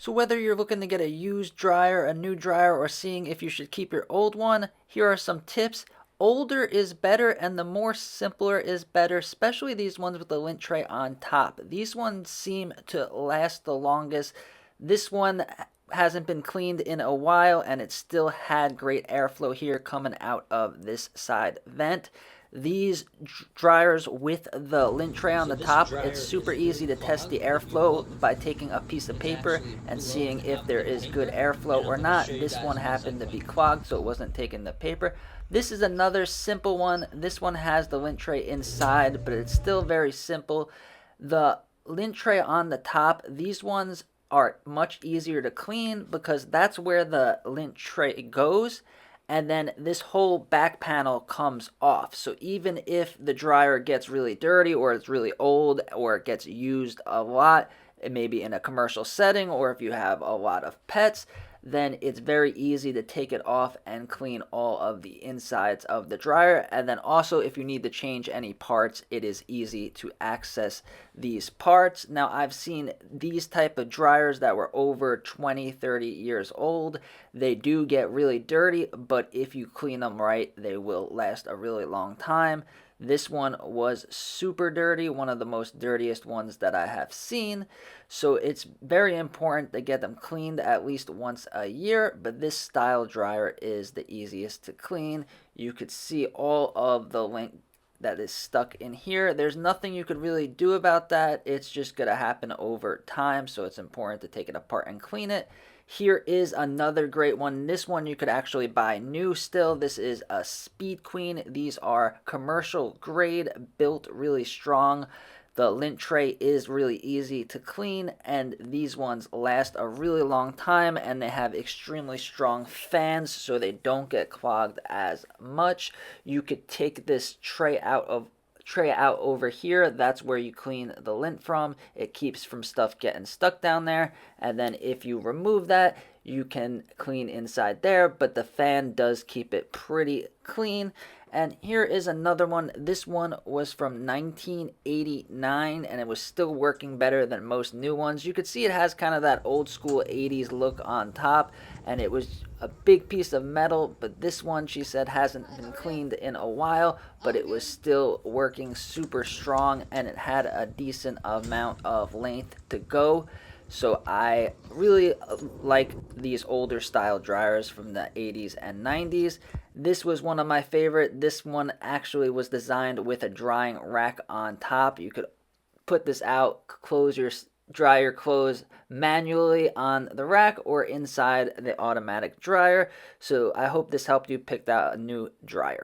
So whether you're looking to get a used dryer, a new dryer, or seeing if you should keep your old one, here are some tips. Older is better and the more simpler is better, especially these ones with the lint tray on top. These ones seem to last the longest. This one hasn't been cleaned in a while and it still had great airflow here coming out of this side vent. These dryers with the lint tray on So the this top, it's dryer is super very easy to test the clogged or airflow full. by taking a piece of It's paper actually and seeing blowing if up there the is good paper, airflow and or I'm going to not. show you This guys one once I happened to be clean it. clogged, so it wasn't taking the paper. This is another simple one. This one has the lint tray inside, but it's still very simple. The lint tray on the top, these ones are much easier to clean because that's where the lint tray goes, and then this whole back panel comes off. So even if the dryer gets really dirty or it's really old or it gets used a lot, it may be in a commercial setting or if you have a lot of pets, then it's very easy to take it off and clean all of the insides of the dryer. And then also if you need to change any parts, it is easy to access these parts. Now I've seen these type of dryers that were over 20, 30 years old. They do get really dirty, but if you clean them right, they will last a really long time. This one was super dirty, one of the most dirtiest ones that I have seen. So it's very important to get them cleaned at least once a year, but this style dryer is the easiest to clean. You could see all of the lint that is stuck in here. There's nothing you could really do about that. It's just going to happen over time, so it's important to take it apart and clean it. Here is another great one. This one you could actually buy new still. This is a Speed Queen. These are commercial grade, built really strong. The lint tray is really easy to clean, and these ones last a really long time, and they have extremely strong fans so they don't get clogged as much. You could take this tray out over here. That's where you clean the lint from. It keeps from stuff getting stuck down there. And then if you remove that, you can clean inside there, but the fan does keep it pretty clean. And here is another one. This one was from 1989 and it was still working better than most new ones. You could see it has kind of that old school 80s look on top, and it was a big piece of metal, but this one she said hasn't been cleaned in a while, but it was still working super strong and it had a decent amount of length to go. So I really like these older style dryers from the 80s and 90s. This was one of my favorite. This one actually was designed with a drying rack on top. You could put this out, dry your clothes manually on the rack or inside the automatic dryer. So I hope this helped you pick out a new dryer.